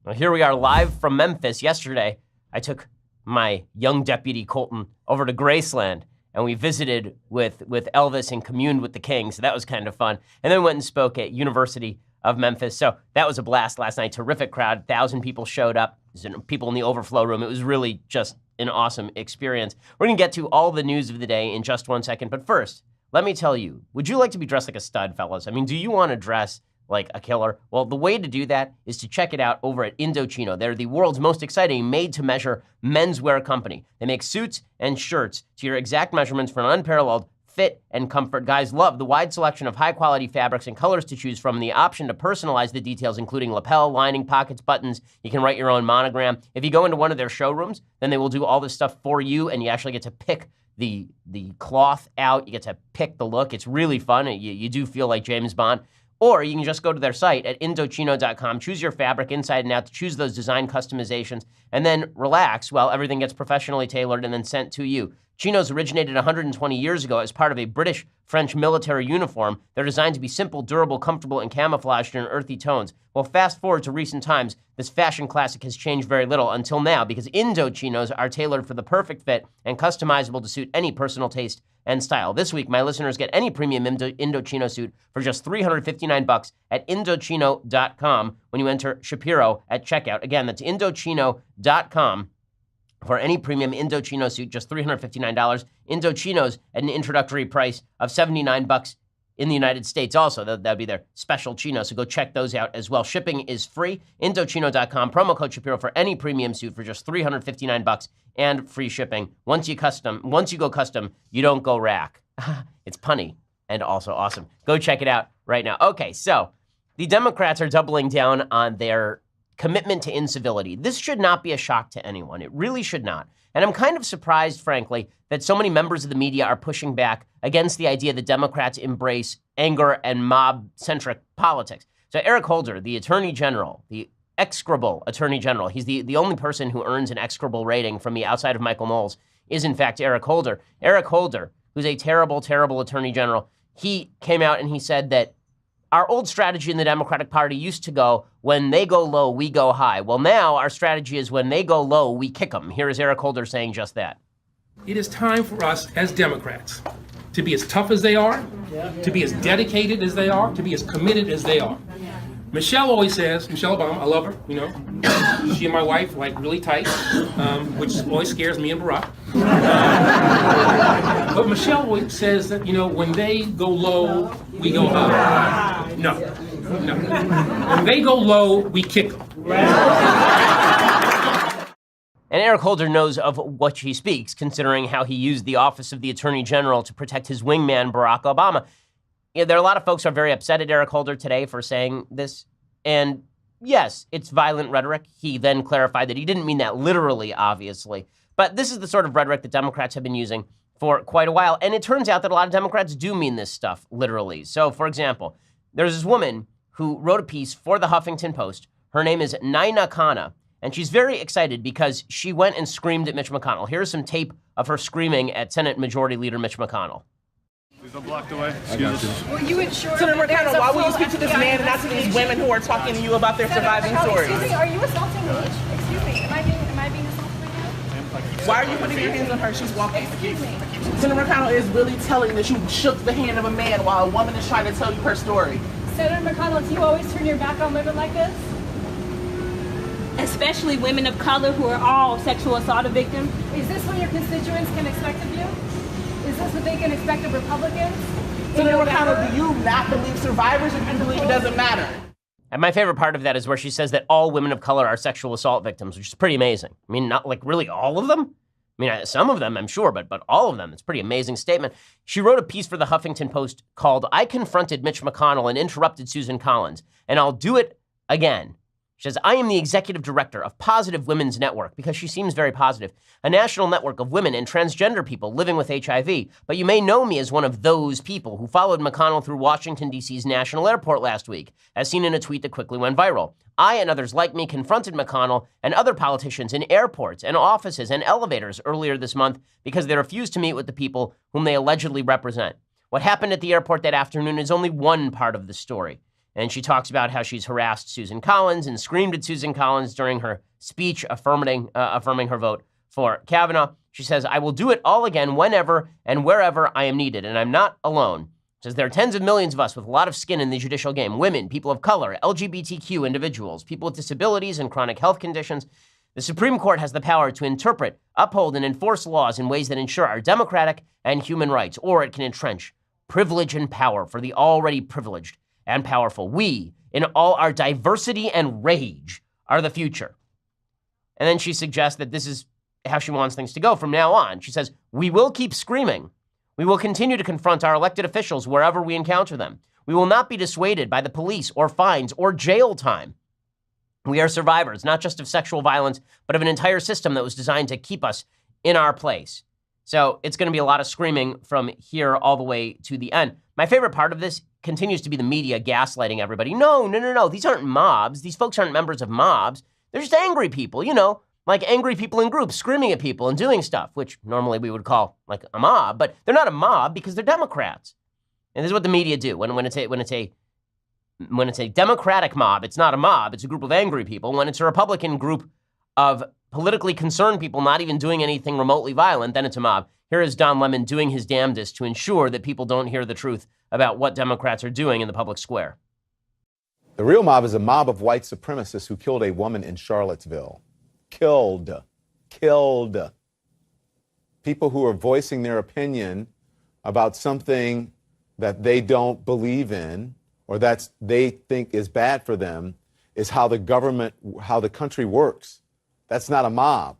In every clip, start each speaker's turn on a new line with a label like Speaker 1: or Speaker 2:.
Speaker 1: Well, here we are live from Memphis. Yesterday, I took my young deputy Colton over to Graceland, and we visited with Elvis and communed with the king, so that was kind of fun. And then went and spoke at University of Memphis, so that was a blast last night. Terrific crowd, 1,000 people showed up, people in the overflow room. It was really just an awesome experience. We're gonna get to all the news of the day in just 1 second, but first, let me tell you, would you like to be dressed like a stud, fellas? I mean, do you wanna dress like a killer? Well, the way to do that is to check it out over at Indochino. They're the world's most exciting made-to-measure menswear company. They make suits and shirts to your exact measurements for an unparalleled fit and comfort. Guys love the wide selection of high-quality fabrics and colors to choose from, and the option to personalize the details, including lapel, lining, pockets, buttons. You can write your own monogram. If you go into one of their showrooms, then they will do all this stuff for you, and you actually get to pick the cloth out. You get to pick the look. It's really fun. You do feel like James Bond. Or you can just go to their site at Indochino.com, choose your fabric inside and out to choose those design customizations, and then relax while everything gets professionally tailored and then sent to you. Chinos originated 120 years ago as part of a British-French military uniform. They're designed to be simple, durable, comfortable, and camouflaged in earthy tones. Well, fast forward to recent times, this fashion classic has changed very little until now because Indochinos are tailored for the perfect fit and customizable to suit any personal taste and style. This week, my listeners get any premium Indochino suit for just $359 at Indochino.com when you enter Shapiro at checkout. Again, that's Indochino.com for any premium Indochino suit, just $359. Indochinos at an introductory price of $79 in the United States also. That'd be their special chino, so go check those out as well. Shipping is free. Indochino.com, promo code Shapiro for any premium suit for just $359 and free shipping. Once you go custom, you don't go rack. It's punny and also awesome. Go check it out right now. Okay, so the Democrats are doubling down on their commitment to incivility. This should not be a shock to anyone. It really should not. And I'm kind of surprised, frankly, that so many members of the media are pushing back against the idea that Democrats embrace anger and mob-centric politics. So Eric Holder, the Attorney General, the execrable Attorney General, he's the only person who earns an execrable rating from the outside of Michael Knowles, is in fact Eric Holder. Eric Holder, who's a terrible, terrible Attorney General, he came out and he said that our old strategy in the Democratic Party used to go, when they go low, we go high. Well, now our strategy is when they go low, we kick them. Here is Eric Holder saying just that.
Speaker 2: It is time for us as Democrats to be as tough as they are, to be as dedicated as they are, to be as committed as they are. Michelle always says, Michelle Obama, I love her, you know. She and my wife, like, really tight, which always scares me and Barack. But Michelle always says that, you know, when they go low, we go high. No. When they go low, we kick them.
Speaker 1: And Eric Holder knows of what he speaks, considering how he used the office of the Attorney General to protect his wingman, Barack Obama. You know, there are a lot of folks who are very upset at Eric Holder today for saying this. And yes, it's violent rhetoric. He then clarified that he didn't mean that literally, obviously. But this is the sort of rhetoric that Democrats have been using for quite a while. And it turns out that a lot of Democrats do mean this stuff literally. So, for example, there's this woman who wrote a piece for the Huffington Post. Her name is Naina Khanna. And she's very excited because she went and screamed at Mitch McConnell. Here's some tape of her screaming at Senate Majority Leader Mitch McConnell.
Speaker 3: Please don't block the way. Excuse us.
Speaker 4: Will you ensure
Speaker 5: Senator
Speaker 4: that
Speaker 5: McConnell, why will you speak to this man and not to these women who are talking to you about their surviving stories?
Speaker 4: Excuse me, are you assaulting me? Excuse me, am I being assaulted right now?
Speaker 5: Why are you putting your hands on her? She's walking.
Speaker 4: Excuse me.
Speaker 5: Senator McConnell is really telling that you shook the hand of a man while a woman is trying to tell you her story.
Speaker 4: Senator McConnell, do you always turn your back on women like this?
Speaker 6: Especially women of color who are all sexual assault victims.
Speaker 4: Is this what your constituents can expect of you? Is this what they can expect of Republicans?
Speaker 5: Senator McConnell, do you not believe survivors, or do you believe it doesn't matter?
Speaker 1: And my favorite part of that is where she says that all women of color are sexual assault victims, which is pretty amazing. I mean, not like really all of them. I mean, some of them, I'm sure, but all of them. It's a pretty amazing statement. She wrote a piece for the Huffington Post called, I Confronted Mitch McConnell and Interrupted Susan Collins, and I'll do it again. She says, I am the executive director of Positive Women's Network, because she seems very positive, a national network of women and transgender people living with HIV. But you may know me as one of those people who followed McConnell through Washington, D.C.'s National Airport last week, as seen in a tweet that quickly went viral. I and others like me confronted McConnell and other politicians in airports and offices and elevators earlier this month because they refused to meet with the people whom they allegedly represent. What happened at the airport that afternoon is only one part of the story. And she talks about how she's harassed Susan Collins and screamed at Susan Collins during her speech affirming her vote for Kavanaugh. She says, I will do it all again whenever and wherever I am needed, and I'm not alone. She says there are tens of millions of us with a lot of skin in the judicial game, women, people of color, LGBTQ individuals, people with disabilities and chronic health conditions. The Supreme Court has the power to interpret, uphold, and enforce laws in ways that ensure our democratic and human rights, or it can entrench privilege and power for the already privileged and powerful. We, in all our diversity and rage, are the future. And then she suggests that this is how she wants things to go from now on. She says, we will keep screaming. We will continue to confront our elected officials wherever we encounter them. We will not be dissuaded by the police or fines or jail time. We are survivors, not just of sexual violence, but of an entire system that was designed to keep us in our place. So it's going to be a lot of screaming from here all the way to the end. My favorite part of this continues to be the media gaslighting everybody. No. These aren't mobs. These folks aren't members of mobs. They're just angry people, like angry people in groups screaming at people and doing stuff, which normally we would call like a mob, but they're not a mob because they're Democrats. And this is what the media do. When it's a Democratic mob, it's not a mob, it's a group of angry people. When it's a Republican group of politically concerned people not even doing anything remotely violent, then it's a mob. Here is Don Lemon doing his damnedest to ensure that people don't hear the truth about what Democrats are doing in the public square.
Speaker 7: The real mob is a mob of white supremacists who killed a woman in Charlottesville. Killed. People who are voicing their opinion about something that they don't believe in or that they think is bad for them is how the country works. That's not a mob.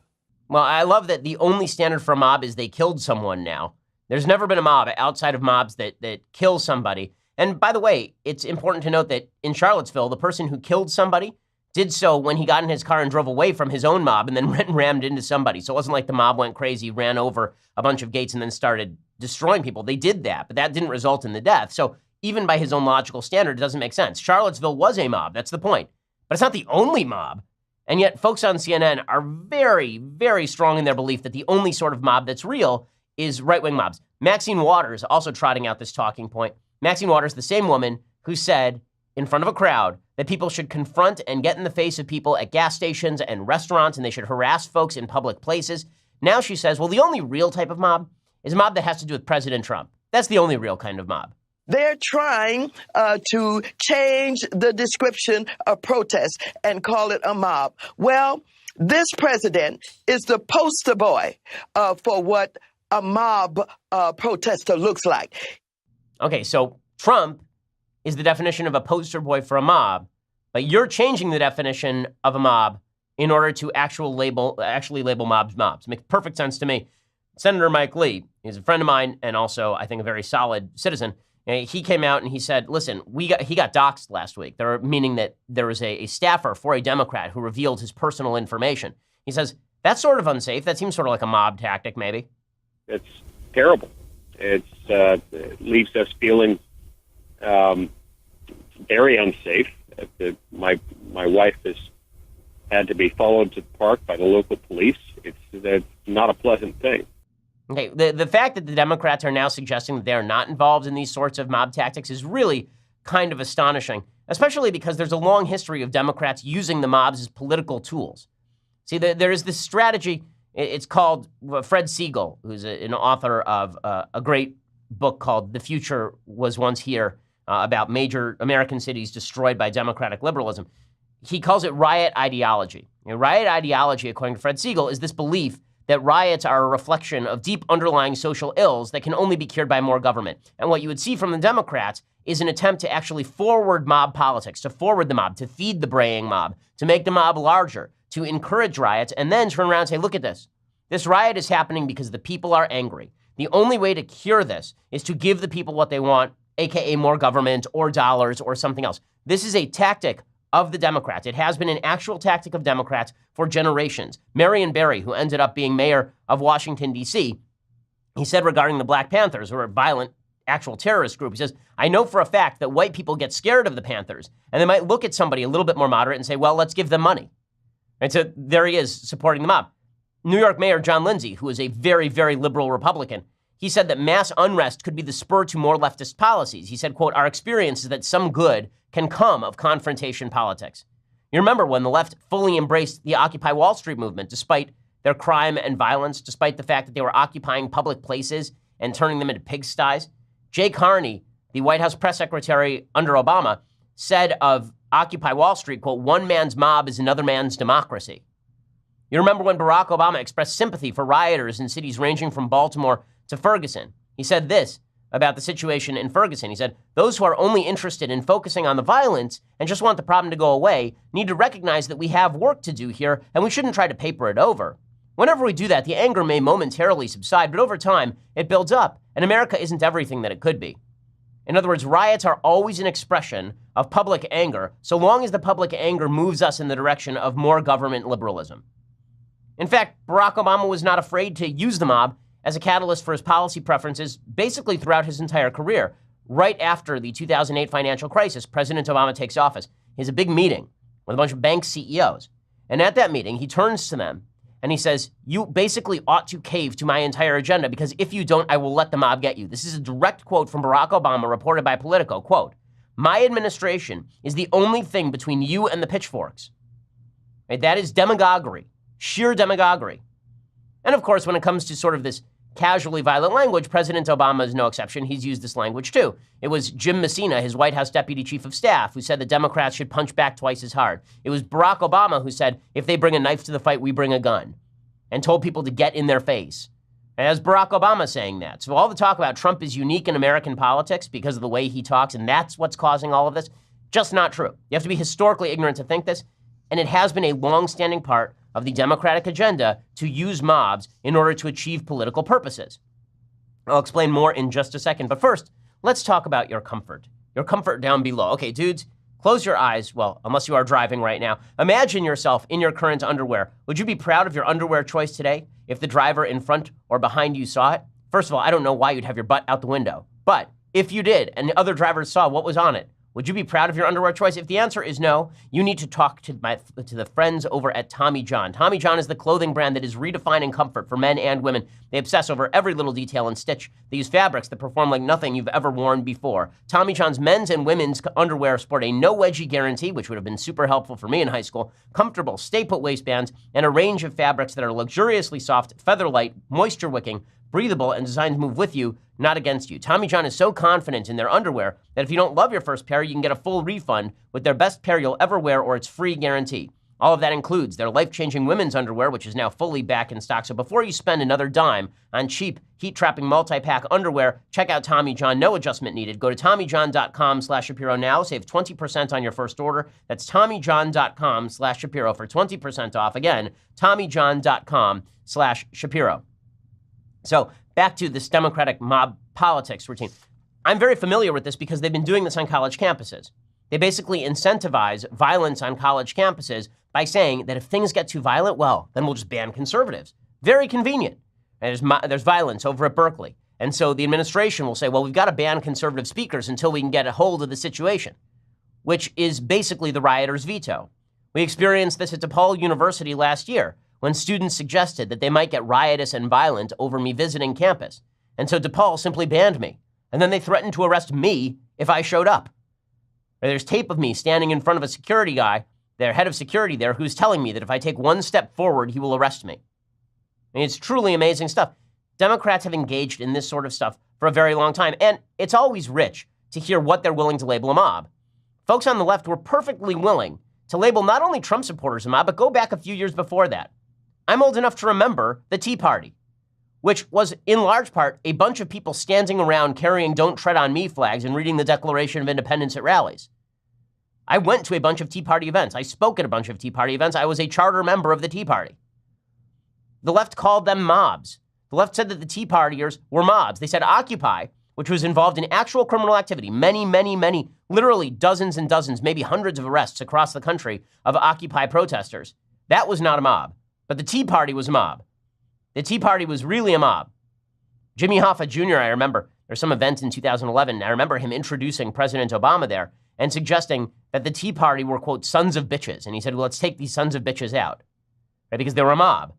Speaker 1: Well, I love that the only standard for a mob is they killed someone now. There's never been a mob outside of mobs that kill somebody. And by the way, it's important to note that in Charlottesville, the person who killed somebody did so when he got in his car and drove away from his own mob and then rammed into somebody. So it wasn't like the mob went crazy, ran over a bunch of gates and then started destroying people. They did that, but that didn't result in the death. So even by his own logical standard, it doesn't make sense. Charlottesville was a mob. That's the point. But it's not the only mob. And yet folks on CNN are very, very strong in their belief that the only sort of mob that's real is right-wing mobs. Maxine Waters also trotting out this talking point. Maxine Waters, the same woman who said in front of a crowd that people should confront and get in the face of people at gas stations and restaurants, and they should harass folks in public places. Now she says, well, the only real type of mob is a mob that has to do with President Trump. That's the only real kind of mob.
Speaker 8: They're trying to change the description of protest and call it a mob. Well, this president is the poster boy for what a mob protester looks like.
Speaker 1: Okay, so Trump is the definition of a poster boy for a mob, but you're changing the definition of a mob in order to actually label mobs mobs. Makes perfect sense to me. Senator Mike Lee is a friend of mine and also, I think, a very solid citizen. He came out and he said, listen, he got doxxed last week, meaning that there was a staffer for a Democrat who revealed his personal information. He says, that's sort of unsafe. That seems sort of like a mob tactic, maybe.
Speaker 9: It's terrible. It leaves us feeling very unsafe. My wife has had to be followed to the park by the local police. It's not a pleasant thing.
Speaker 1: Okay, the fact that the Democrats are now suggesting that they are not involved in these sorts of mob tactics is really kind of astonishing, especially because there's a long history of Democrats using the mobs as political tools. See, there is this strategy. It's called Fred Siegel, who's an author of a great book called The Future Was Once Here, about major American cities destroyed by democratic liberalism. He calls it riot ideology. Riot ideology, according to Fred Siegel, is this belief that riots are a reflection of deep underlying social ills that can only be cured by more government. And what you would see from the Democrats is an attempt to actually forward mob politics, to forward the mob, to feed the braying mob, to make the mob larger, to encourage riots, and then turn around and say, look at this. This riot is happening because the people are angry. The only way to cure this is to give the people what they want, aka more government or dollars or something else. This is a tactic of the Democrats. It has been an actual tactic of Democrats for generations. Marion Barry, who ended up being mayor of Washington, D.C., he said regarding the Black Panthers, who are a violent, actual terrorist group, he says, I know for a fact that white people get scared of the Panthers, and they might look at somebody a little bit more moderate and say, well, let's give them money. And so there he is supporting the mob. New York Mayor John Lindsay, who is a very, very liberal Republican, he said that mass unrest could be the spur to more leftist policies. He said, quote, our experience is that some good can come of confrontation politics. You remember when the left fully embraced the Occupy Wall Street movement, despite their crime and violence, despite the fact that they were occupying public places and turning them into pigsties? Jay Carney, the White House press secretary under Obama, said of Occupy Wall Street, quote, one man's mob is another man's democracy. You remember when Barack Obama expressed sympathy for rioters in cities ranging from Baltimore to Ferguson. He said this about the situation in Ferguson. He said, those who are only interested in focusing on the violence and just want the problem to go away need to recognize that we have work to do here and we shouldn't try to paper it over. Whenever we do that, the anger may momentarily subside, but over time, it builds up, and America isn't everything that it could be. In other words, riots are always an expression of public anger, so long as the public anger moves us in the direction of more government liberalism. In fact, Barack Obama was not afraid to use the mob as a catalyst for his policy preferences basically throughout his entire career. Right after the 2008 financial crisis, President Obama takes office. He has a big meeting with a bunch of bank CEOs. And at that meeting, he turns to them and he says, you basically ought to cave to my entire agenda because if you don't, I will let the mob get you. This is a direct quote from Barack Obama reported by Politico. Quote, my administration is the only thing between you and the pitchforks. Right? That is demagoguery, sheer demagoguery. And of course, when it comes to sort of this casually violent language, President Obama is no exception. He's used this language too. It was Jim Messina, his White House deputy chief of staff, who said the Democrats should punch back twice as hard. It was Barack Obama who said, if they bring a knife to the fight, we bring a gun, and told people to get in their face. And as Barack Obama saying that. So all the talk about Trump is unique in American politics because of the way he talks, and that's what's causing all of this, just not true. You have to be historically ignorant to think this, and it has been a long-standing part of the Democratic agenda to use mobs in order to achieve political purposes. I'll explain more in just a second, but first, let's talk about your comfort down below. Okay, dudes, close your eyes, well, unless you are driving right now. Imagine yourself in your current underwear. Would you be proud of your underwear choice today if the driver in front or behind you saw it? First of all, I don't know why you'd have your butt out the window, but if you did and the other drivers saw what was on it, would you be proud of your underwear choice? If the answer is no, you need to talk to the friends over at Tommy John. Tommy John is the clothing brand that is redefining comfort for men and women. They obsess over every little detail and stitch. They use fabrics that perform like nothing you've ever worn before. Tommy John's men's and women's underwear sport a no wedgie guarantee, which would have been super helpful for me in high school, comfortable stay-put waistbands, and a range of fabrics that are luxuriously soft, feather-light, moisture-wicking, breathable, and designed to move with you, not against you. Tommy John is so confident in their underwear that if you don't love your first pair, you can get a full refund with their best pair you'll ever wear or its free guarantee. All of that includes their life-changing women's underwear, which is now fully back in stock. So before you spend another dime on cheap, heat-trapping multi-pack underwear, check out Tommy John. No adjustment needed. Go to TommyJohn.com/Shapiro now. Save 20% on your first order. That's TommyJohn.com/Shapiro for 20% off. Again, TommyJohn.com/Shapiro. So back to this Democratic mob politics routine. I'm very familiar with this because they've been doing this on college campuses. They basically incentivize violence on college campuses by saying that if things get too violent, well, then we'll just ban conservatives. Very convenient. And there's violence over at Berkeley. And so the administration will say, well, we've got to ban conservative speakers until we can get a hold of the situation, which is basically the rioters' veto. We experienced this at DePaul University last year, when students suggested that they might get riotous and violent over me visiting campus. And so DePaul simply banned me. And then they threatened to arrest me if I showed up. There's tape of me standing in front of a security guy, their head of security there, who's telling me that if I take one step forward, he will arrest me. I mean, it's truly amazing stuff. Democrats have engaged in this sort of stuff for a very long time, and it's always rich to hear what they're willing to label a mob. Folks on the left were perfectly willing to label not only Trump supporters a mob, but go back a few years before that. I'm old enough to remember the Tea Party, which was in large part a bunch of people standing around carrying "Don't Tread on Me" flags and reading the Declaration of Independence at rallies. I went to a bunch of Tea Party events. I spoke at a bunch of Tea Party events. I was a charter member of the Tea Party. The left called them mobs. The left said that the Tea Partiers were mobs. They said Occupy, which was involved in actual criminal activity, many, literally dozens and dozens, maybe hundreds of arrests across the country of Occupy protesters. That was not a mob. But the Tea Party was a mob. The Tea Party was really a mob. Jimmy Hoffa Jr., I remember, there's some event in 2011, and I remember him introducing President Obama there and suggesting that the Tea Party were, quote, sons of bitches. And he said, well, let's take these sons of bitches out, right? Because they were a mob.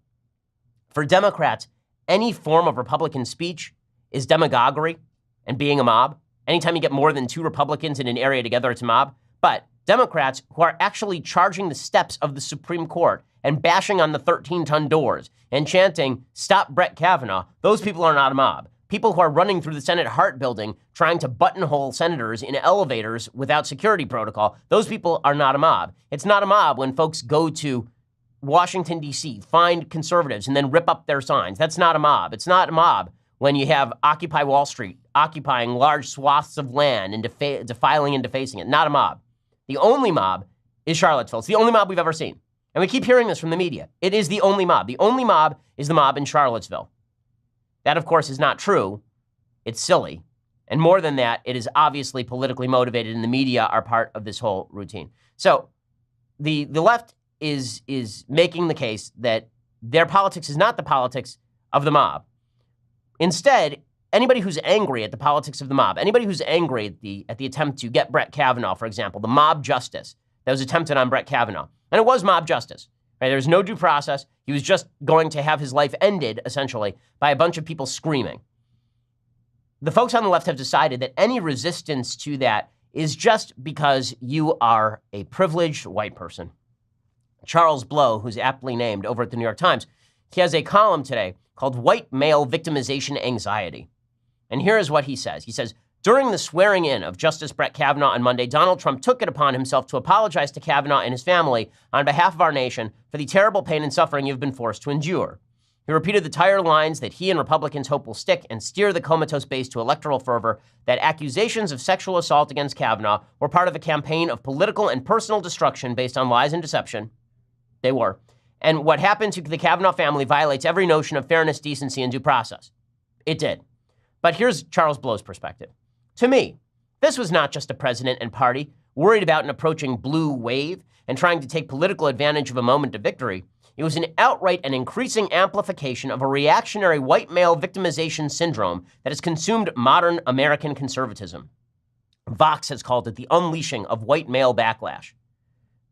Speaker 1: For Democrats, any form of Republican speech is demagoguery and being a mob. Anytime you get more than 2 Republicans in an area together, it's a mob. But Democrats who are actually charging the steps of the Supreme Court and bashing on the 13-ton doors and chanting, "Stop Brett Kavanaugh," those people are not a mob. People who are running through the Senate Hart building trying to buttonhole senators in elevators without security protocol, those people are not a mob. It's not a mob when folks go to Washington, D.C., find conservatives and then rip up their signs. That's not a mob. It's not a mob when you have Occupy Wall Street occupying large swaths of land and defiling and defacing it. Not a mob. The only mob is Charlottesville. It's the only mob we've ever seen. And we keep hearing this from the media. It is the only mob. The only mob is the mob in Charlottesville. That, of course, is not true. It's silly. And more than that, it is obviously politically motivated, and the media are part of this whole routine. So the left is making the case that their politics is not the politics of the mob. Instead, anybody who's angry at the politics of the mob, anybody who's angry at the attempt to get Brett Kavanaugh, for example, the mob justice that was attempted on Brett Kavanaugh, and it was mob justice, right? There's no due process. He was just going to have his life ended, essentially, by a bunch of people screaming. The folks on the left have decided that any resistance to that is just because you are a privileged white person. Charles Blow, who's aptly named over at the New York Times, he has a column today called White Male Victimization Anxiety. And here is what he says. He says, during the swearing in of Justice Brett Kavanaugh on Monday, Donald Trump took it upon himself to apologize to Kavanaugh and his family on behalf of our nation for the terrible pain and suffering you've been forced to endure. He repeated the tired lines that he and Republicans hope will stick and steer the comatose base to electoral fervor, that accusations of sexual assault against Kavanaugh were part of a campaign of political and personal destruction based on lies and deception. They were. And what happened to the Kavanaugh family violates every notion of fairness, decency, and due process. It did. But here's Charles Blow's perspective. To me, this was not just a president and party worried about an approaching blue wave and trying to take political advantage of a moment of victory. It was an outright and increasing amplification of a reactionary white male victimization syndrome that has consumed modern American conservatism. Vox has called it the unleashing of white male backlash.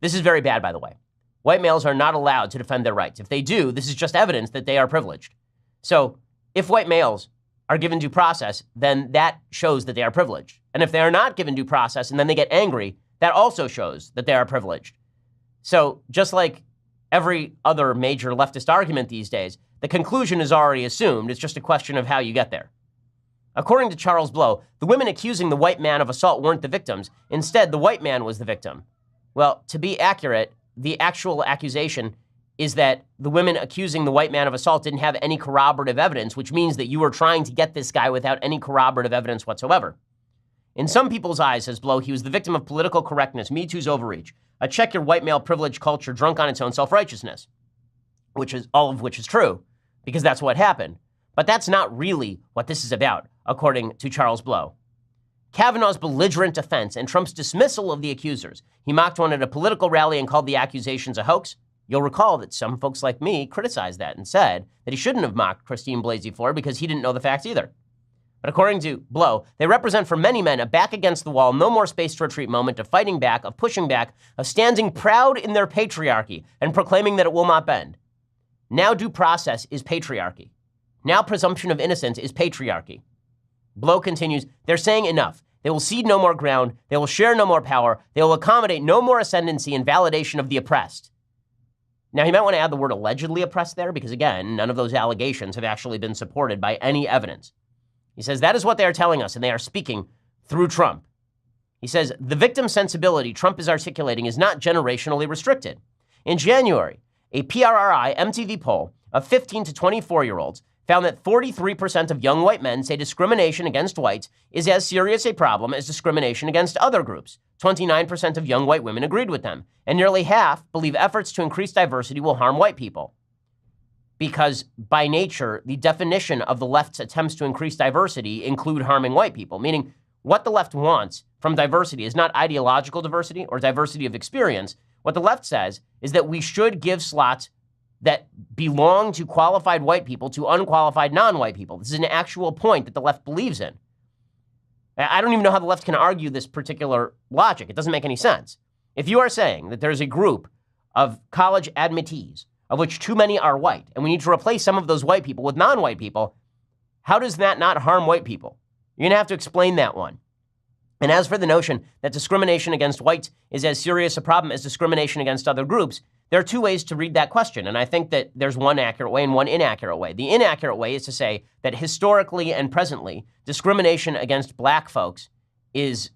Speaker 1: This is very bad, by the way. White males are not allowed to defend their rights. If they do, this is just evidence that they are privileged. So if white males are given due process, then that shows that they are privileged. And if they are not given due process and then they get angry, that also shows that they are privileged. So just like every other major leftist argument these days, the conclusion is already assumed. It's just a question of how you get there. According to Charles Blow, the women accusing the white man of assault weren't the victims. Instead, the white man was the victim. Well, to be accurate, the actual accusation is that the women accusing the white man of assault didn't have any corroborative evidence, which means that you were trying to get this guy without any corroborative evidence whatsoever. In some people's eyes, says Blow, he was the victim of political correctness, Me Too's overreach, a check your white male privilege culture drunk on its own self-righteousness, which is all of which is true, because that's what happened. But that's not really what this is about, according to Charles Blow. Kavanaugh's belligerent defense and Trump's dismissal of the accusers. He mocked one at a political rally and called the accusations a hoax. You'll recall that some folks like me criticized that and said that he shouldn't have mocked Christine Blasey Ford because he didn't know the facts either. But according to Blow, they represent for many men a back against the wall, no more space to retreat moment of fighting back, of pushing back, of standing proud in their patriarchy and proclaiming that it will not bend. Now due process is patriarchy. Now presumption of innocence is patriarchy. Blow continues, they're saying enough. They will cede no more ground. They will share no more power. They will accommodate no more ascendancy and validation of the oppressed. Now, you might want to add the word allegedly oppressed there because, again, none of those allegations have actually been supported by any evidence. He says that is what they are telling us, and they are speaking through Trump. He says the victim sensibility Trump is articulating is not generationally restricted. In January, a PRRI MTV poll of 15 to 24-year-olds found that 43% of young white men say discrimination against whites is as serious a problem as discrimination against other groups. 29% of young white women agreed with them, and nearly half believe efforts to increase diversity will harm white people. Because by nature, the definition of the left's attempts to increase diversity include harming white people, meaning what the left wants from diversity is not ideological diversity or diversity of experience. What the left says is that we should give slots that belong to qualified white people to unqualified non-white people. This is an actual point that the left believes in. I don't even know how the left can argue this particular logic. It doesn't make any sense. If you are saying that there's a group of college admittees, of which too many are white, and we need to replace some of those white people with non-white people, How does that not harm white people? You're going to have to explain that one. And as for the notion that discrimination against whites is as serious a problem as discrimination against other groups, there are two ways to read that question. And I think that there's one accurate way and one inaccurate way. The inaccurate way is to say that historically and presently, discrimination against black folks is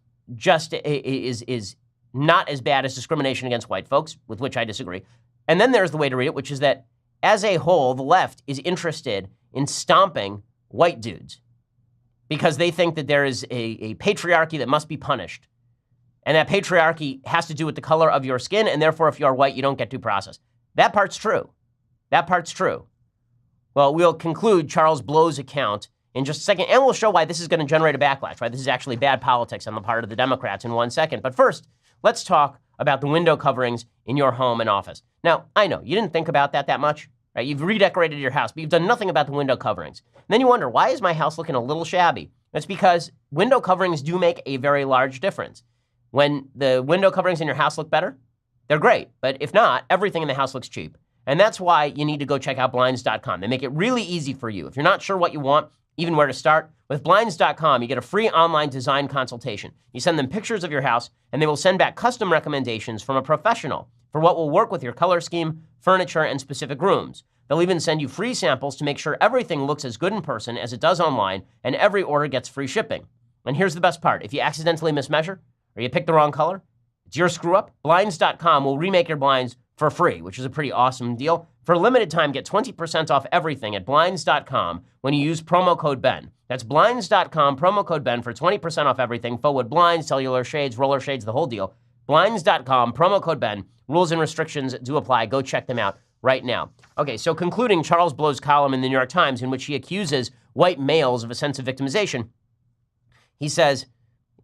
Speaker 1: not as bad as discrimination against white folks, with which I disagree. And then there's the way to read it, which is that as a whole, the left is interested in stomping white dudes because they think that there is a patriarchy that must be punished. And that patriarchy has to do with the color of your skin, and therefore, if you're white, you don't get due process. That part's true. That part's true. Well, we'll conclude Charles Blow's account in just a second, and we'll show why this is going to generate a backlash, why this is actually bad politics on the part of the Democrats in 1 second. But first, let's talk about the window coverings in your home and office. Now, I know you didn't think about that much, right? You've redecorated your house, but you've done nothing about the window coverings. And then you wonder, why is my house looking a little shabby? That's because window coverings do make a very large difference. When the window coverings in your house look better, they're great. But if not, everything in the house looks cheap. And that's why you need to go check out Blinds.com. They make it really easy for you. If you're not sure what you want, even where to start, with Blinds.com, you get a free online design consultation. You send them pictures of your house, and they will send back custom recommendations from a professional for what will work with your color scheme, furniture, and specific rooms. They'll even send you free samples to make sure everything looks as good in person as it does online, and every order gets free shipping. And here's the best part. If you accidentally mismeasure, or you pick the wrong color, it's your screw up. Blinds.com will remake your blinds for free, which is a pretty awesome deal. For a limited time, get 20% off everything at Blinds.com when you use promo code BEN. That's Blinds.com, promo code BEN for 20% off everything. Forward blinds, cellular shades, roller shades, the whole deal. Blinds.com, promo code BEN. Rules and restrictions do apply. Go check them out right now. Okay, so concluding Charles Blow's column in the New York Times in which he accuses white males of a sense of victimization, he says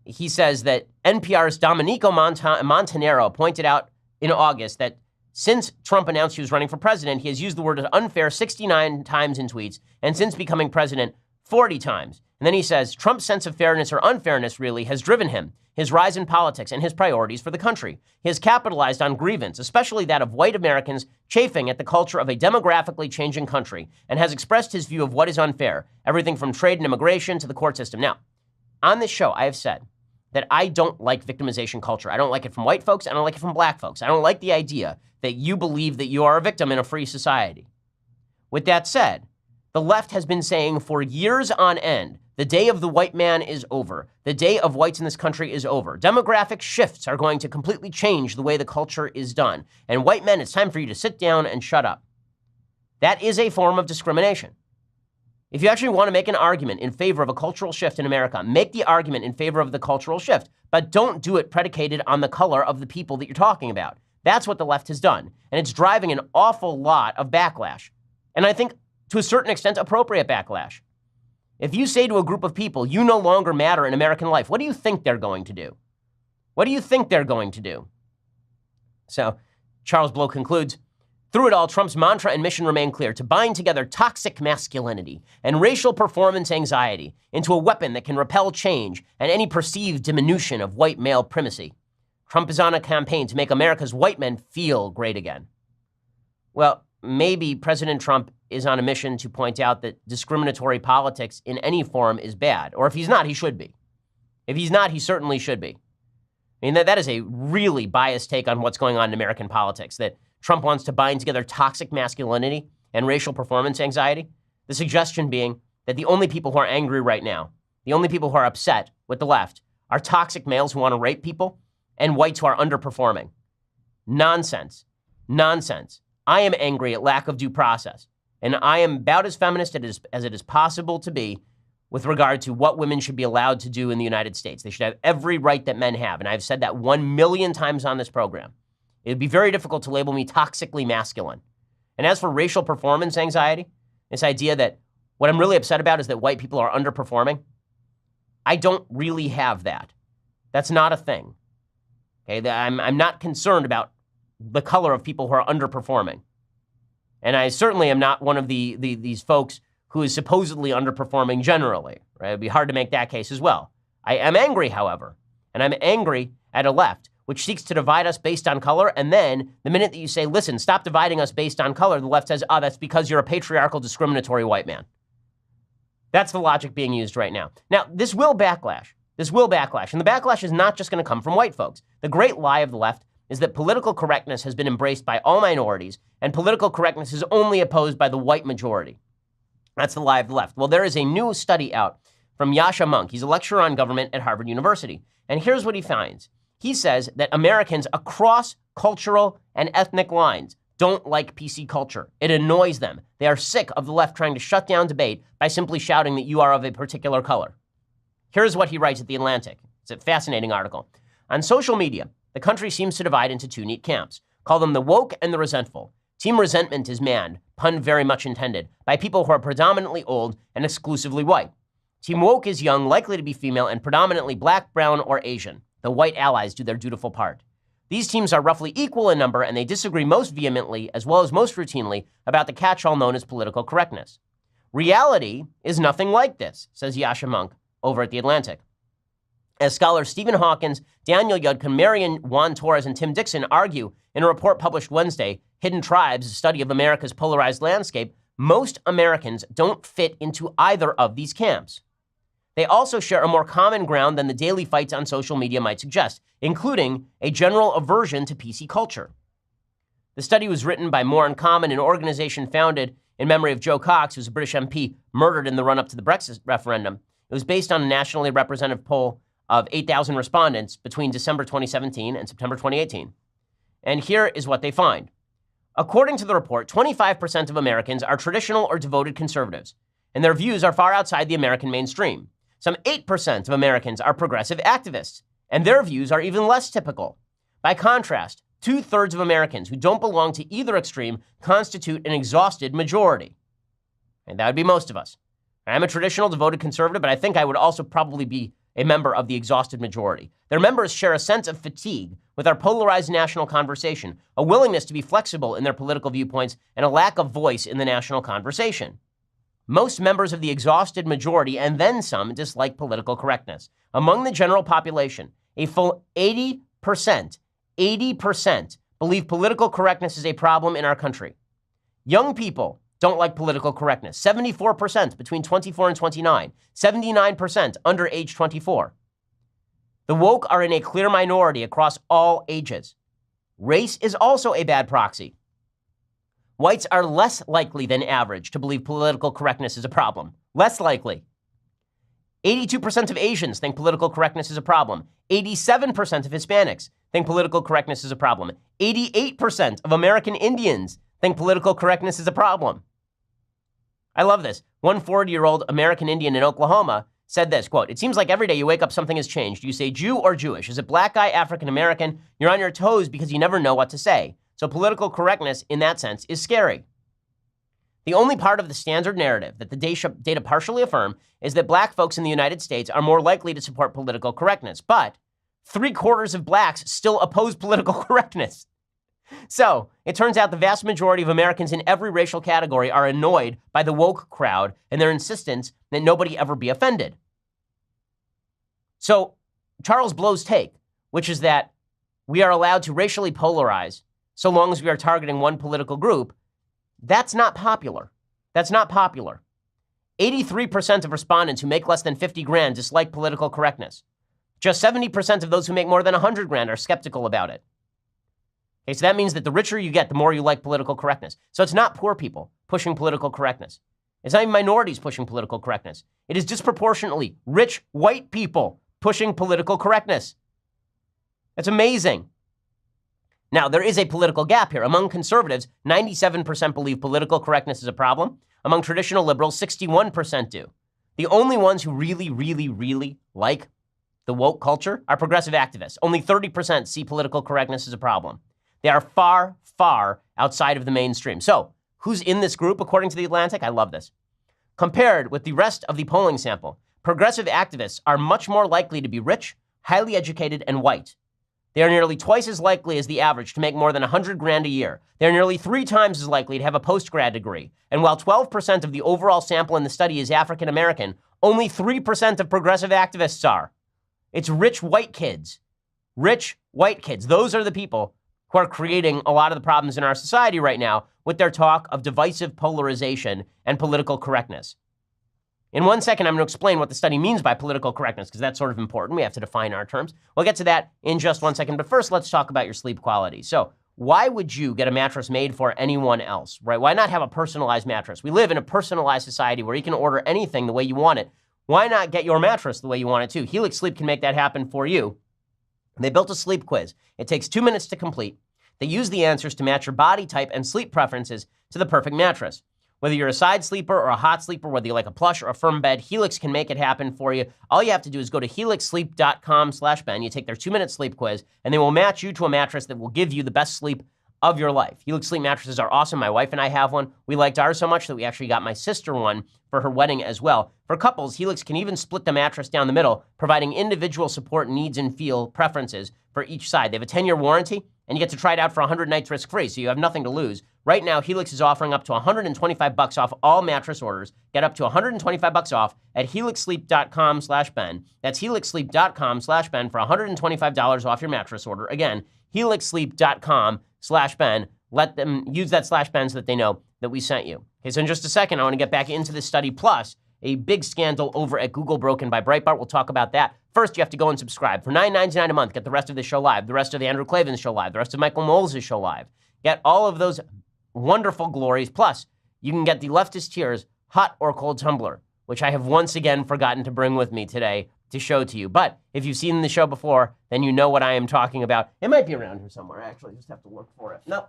Speaker 1: that NPR's Domenico Montanaro pointed out in August that since Trump announced he was running for president, he has used the word unfair 69 times in tweets, and since becoming president, 40 times. And then he says, Trump's sense of fairness or unfairness really has driven him, his rise in politics, and his priorities for the country. He has capitalized on grievance, especially that of white Americans chafing at the culture of a demographically changing country, and has expressed his view of what is unfair, everything from trade and immigration to the court system. Now, on this show, I have said that I don't like victimization culture. I don't like it from white folks. I don't like it from black folks. I don't like the idea that you believe that you are a victim in a free society. With that said, the left has been saying for years on end, the day of the white man is over. The day of whites in this country is over. Demographic shifts are going to completely change the way the culture is done. And white men, it's time for you to sit down and shut up. That is a form of discrimination. If you actually want to make an argument in favor of a cultural shift in America, make the argument in favor of the cultural shift, but don't do it predicated on the color of the people that you're talking about. That's what the left has done, and it's driving an awful lot of backlash. And I think, to a certain extent, appropriate backlash. If you say to a group of people, you no longer matter in American life, what do you think they're going to do? What do you think they're going to do? So, Charles Blow concludes, through it all, Trump's mantra and mission remain clear: to bind together toxic masculinity and racial performance anxiety into a weapon that can repel change and any perceived diminution of white male primacy. Trump is on a campaign to make America's white men feel great again. Well, maybe President Trump is on a mission to point out that discriminatory politics in any form is bad. Or if he's not, he should be. If he's not, he certainly should be. I mean, that is a really biased take on what's going on in American politics, that Trump wants to bind together toxic masculinity and racial performance anxiety. The suggestion being that the only people who are angry right now, the only people who are upset with the left, are toxic males who want to rape people and whites who are underperforming. Nonsense. Nonsense. I am angry at lack of due process, and I am about as feminist as it is possible to be with regard to what women should be allowed to do in the United States. They should have every right that men have, and I've said that 1 million times on this program. It would be very difficult to label me toxically masculine. And as for racial performance anxiety, this idea that what I'm really upset about is that white people are underperforming, I don't really have that. That's not a thing. Okay, I'm not concerned about the color of people who are underperforming. And I certainly am not one of these folks who is supposedly underperforming generally. Right? It'd be hard to make that case as well. I am angry, however, and I'm angry at a left which seeks to divide us based on color, and then the minute that you say, listen, stop dividing us based on color, the left says, that's because you're a patriarchal, discriminatory white man. That's the logic being used right now. Now, this will backlash. This will backlash. And the backlash is not just going to come from white folks. The great lie of the left is that political correctness has been embraced by all minorities, and political correctness is only opposed by the white majority. That's the lie of the left. Well, there is a new study out from Yasha Monk. He's a lecturer on government at Harvard University. And here's what he finds. He says that Americans across cultural and ethnic lines don't like PC culture. It annoys them. They are sick of the left trying to shut down debate by simply shouting that you are of a particular color. Here's what he writes at The Atlantic. It's a fascinating article. On social media, the country seems to divide into two neat camps. Call them the woke and the resentful. Team resentment is manned, pun very much intended, by people who are predominantly old and exclusively white. Team woke is young, likely to be female, and predominantly black, brown, or Asian. The white allies do their dutiful part. These teams are roughly equal in number, and they disagree most vehemently, as well as most routinely, about the catch-all known as political correctness. Reality is nothing like this, says Yasha Monk over at The Atlantic. As scholars Stephen Hawkins, Daniel Yudkin, Marion Juan Torres, and Tim Dixon argue in a report published Wednesday, Hidden Tribes, a study of America's polarized landscape, most Americans don't fit into either of these camps. They also share a more common ground than the daily fights on social media might suggest, including a general aversion to PC culture. The study was written by More in Common, an organization founded in memory of Joe Cox, who's a British MP murdered in the run-up to the Brexit referendum. It was based on a nationally representative poll of 8,000 respondents between December 2017 and September 2018. And here is what they find. According to the report, 25% of Americans are traditional or devoted conservatives, and their views are far outside the American mainstream. Some 8% of Americans are progressive activists, and their views are even less typical. By contrast, 2/3 of Americans who don't belong to either extreme constitute an exhausted majority. And that would be most of us. I'm a traditional devoted conservative, but I think I would also probably be a member of the exhausted majority. Their members share a sense of fatigue with our polarized national conversation, a willingness to be flexible in their political viewpoints, and a lack of voice in the national conversation. Most members of the exhausted majority, and then some, dislike political correctness. Among the general population, a full 80% believe political correctness is a problem in our country. Young people don't like political correctness. 74% between 24 and 29. 79% under age 24. The woke are in a clear minority across all ages. Race is also a bad proxy. Whites are less likely than average to believe political correctness is a problem. Less likely. 82% of Asians think political correctness is a problem. 87% of Hispanics think political correctness is a problem. 88% of American Indians think political correctness is a problem. I love this. One 40-year-old American Indian in Oklahoma said this, quote, "It seems like every day you wake up, something has changed. You say Jew or Jewish. Is it black guy, African American? You're on your toes because you never know what to say. So political correctness, in that sense, is scary." The only part of the standard narrative that the data partially affirm is that black folks in the United States are more likely to support political correctness. But 3/4 of blacks still oppose political correctness. So it turns out the vast majority of Americans in every racial category are annoyed by the woke crowd and their insistence that nobody ever be offended. So Charles Blow's take, which is that we are allowed to racially polarize so long as we are targeting one political group, that's not popular. That's not popular. 83% of respondents who make less than 50 grand dislike political correctness. Just 70% of those who make more than 100 grand are skeptical about it. Okay, so that means that the richer you get, the more you like political correctness. So it's not poor people pushing political correctness. It's not even minorities pushing political correctness. It is disproportionately rich white people pushing political correctness. That's amazing. Now, there is a political gap here. Among conservatives, 97% believe political correctness is a problem. Among traditional liberals, 61% do. The only ones who really like the woke culture are progressive activists. Only 30% see political correctness as a problem. They are far outside of the mainstream. So, who's in this group, according to The Atlantic? I love this. Compared with the rest of the polling sample, progressive activists are much more likely to be rich, highly educated, and white. They are nearly twice as likely as the average to make more than 100 grand a year. They are nearly 3 times as likely to have a post-grad degree. And while 12% of the overall sample in the study is African American, only 3% of progressive activists are. It's rich white kids. Rich white kids. Those are the people who are creating a lot of the problems in our society right now with their talk of divisive polarization and political correctness. In 1 second, I'm going to explain what the study means by political correctness, because that's sort of important. We have to define our terms. We'll get to that in just 1 second. But first, let's talk about your sleep quality. So why would you get a mattress made for anyone else, right? Why not have a personalized mattress? We live in a personalized society where you can order anything the way you want it. Why not get your mattress the way you want it too? Helix Sleep can make that happen for you. They built a sleep quiz. It takes 2 minutes to complete. They use the answers to match your body type and sleep preferences to the perfect mattress. Whether you're a side sleeper or a hot sleeper, whether you like a plush or a firm bed, Helix can make it happen for you. All you have to do is go to helixsleep.com/Ben. You take their 2-minute sleep quiz, and they will match you to a mattress that will give you the best sleep of your life. Helix Sleep mattresses are awesome. My wife and I have one. We liked ours so much that we actually got my sister one for her wedding as well. For couples, Helix can even split the mattress down the middle, providing individual support needs and feel preferences for each side. They have a 10-year warranty, and you get to try it out for 100 nights risk-free, so you have nothing to lose. Right now, Helix is offering up to $125 off all mattress orders. Get up to $125 off at helixsleep.com/Ben. That's helixsleep.com/Ben for $125 off your mattress order. Again, helixsleep.com/Ben. Let them use that /Ben so that they know that we sent you. Okay, so in just a second, I want to get back into this study, plus a big scandal over at Google broken by Breitbart. We'll talk about that. First, you have to go and subscribe. For $9.99 a month, get the rest of the show live, the rest of the Andrew Klavan's show live, the rest of Michael Knowles' show live. Get all of those wonderful glories. Plus, you can get the Leftist Tears hot or cold tumbler, which I have once again forgotten to bring with me today to show to you. But if you've seen the show before, then you know what I am talking about. It might be around here somewhere, actually. Just have to look for it. No,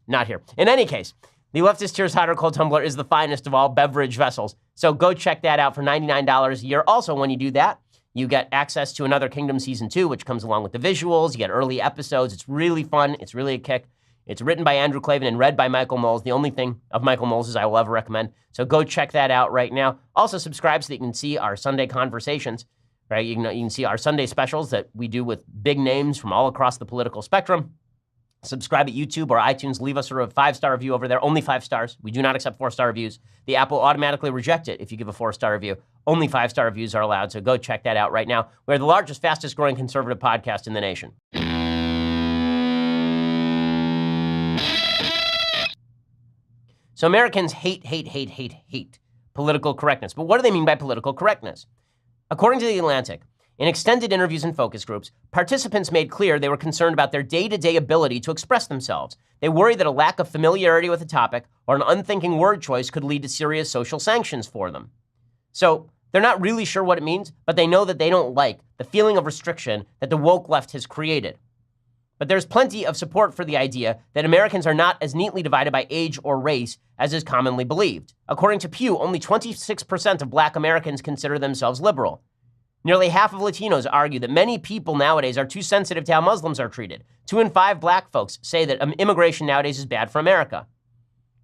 Speaker 1: not here. In any case, the Leftist Tears hot or cold tumbler is the finest of all beverage vessels. So go check that out for $99 a year. Also, when you do that, you get access to Another Kingdom Season 2, which comes along with the visuals. You get early episodes. It's really fun. It's really a kick. It's written by Andrew Klavan and read by Michael Knowles. The only thing of Michael Knowles' I will ever recommend. So go check that out right now. Also subscribe so that you can see our Sunday conversations, right? You can see our Sunday specials that we do with big names from all across the political spectrum. Subscribe at YouTube or iTunes. Leave us a 5-star review over there. Only 5 stars. We do not accept 4-star reviews. The app will automatically reject it if you give a 4-star review. Only 5-star reviews are allowed, so go check that out right now. We're the largest, fastest growing conservative podcast in the nation. So Americans hate political correctness. But what do they mean by political correctness? According to The Atlantic, in extended interviews and focus groups, participants made clear they were concerned about their day-to-day ability to express themselves. They worry that a lack of familiarity with a topic or an unthinking word choice could lead to serious social sanctions for them. So they're not really sure what it means, but they know that they don't like the feeling of restriction that the woke left has created. But there's plenty of support for the idea that Americans are not as neatly divided by age or race as is commonly believed. According to Pew, only 26% of Black Americans consider themselves liberal. Nearly half of Latinos argue that many people nowadays are too sensitive to how Muslims are treated. 2 in 5 Black folks say that immigration nowadays is bad for America.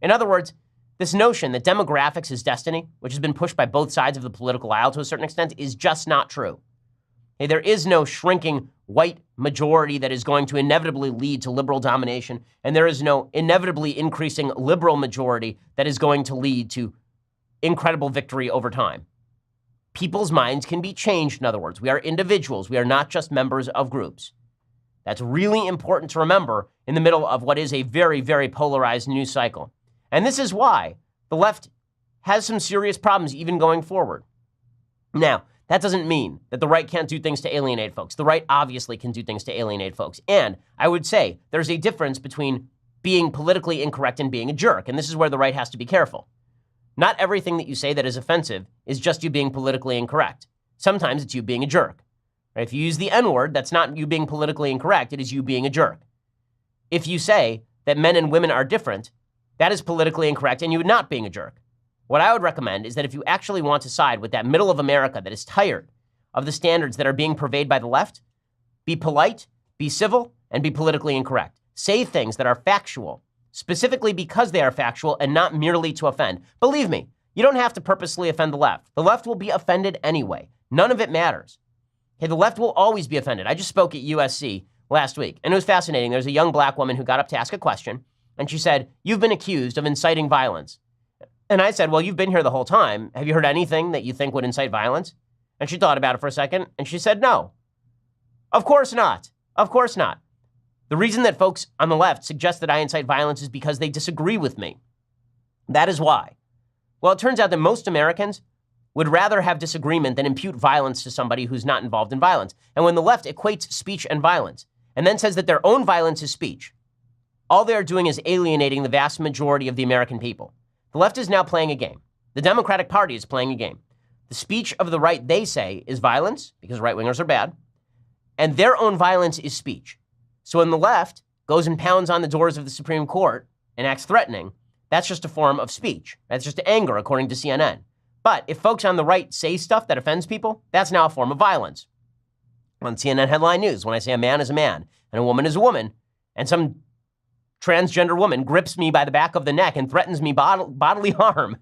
Speaker 1: In other words, this notion that demographics is destiny, which has been pushed by both sides of the political aisle to a certain extent, is just not true. Hey, there is no shrinking white majority that is going to inevitably lead to liberal domination, and there is no inevitably increasing liberal majority that is going to lead to incredible victory over time. People's minds can be changed, in other words. We are individuals. We are not just members of groups. That's really important to remember in the middle of what is a very, very polarized news cycle. And this is why the left has some serious problems even going forward. Now, that doesn't mean that the right can't do things to alienate folks. The right obviously can do things to alienate folks. And I would say there's a difference between being politically incorrect and being a jerk. And this is where the right has to be careful. Not everything that you say that is offensive is just you being politically incorrect. Sometimes it's you being a jerk. Right? If you use the N-word, that's not you being politically incorrect. It is you being a jerk. If you say that men and women are different, that is politically incorrect and you not being a jerk. What I would recommend is that if you actually want to side with that middle of America that is tired of the standards that are being purveyed by the left, be polite, be civil, and be politically incorrect. Say things that are factual, specifically because they are factual and not merely to offend. Believe me, you don't have to purposely offend the left. The left will be offended anyway. None of it matters. Okay, the left will always be offended. I just spoke at USC last week, and it was fascinating. There was a young Black woman who got up to ask a question, and she said, "You've been accused of inciting violence." And I said, "Well, you've been here the whole time. Have you heard anything that you think would incite violence?" And she thought about it for a second, and she said, "No. Of course not. Of course not. The reason that folks on the left suggest that I incite violence is because they disagree with me. That is why." Well, it turns out that most Americans would rather have disagreement than impute violence to somebody who's not involved in violence. And when the left equates speech and violence and then says that their own violence is speech, all they are doing is alienating the vast majority of the American people. The left is now playing a game. The Democratic Party is playing a game. The speech of the right, they say, is violence, because right-wingers are bad, and their own violence is speech. So when the left goes and pounds on the doors of the Supreme Court and acts threatening, that's just a form of speech. That's just anger, according to CNN. But if folks on the right say stuff that offends people, that's now a form of violence. On CNN headline news, when I say a man is a man and a woman is a woman, and some transgender woman grips me by the back of the neck and threatens me bodily harm,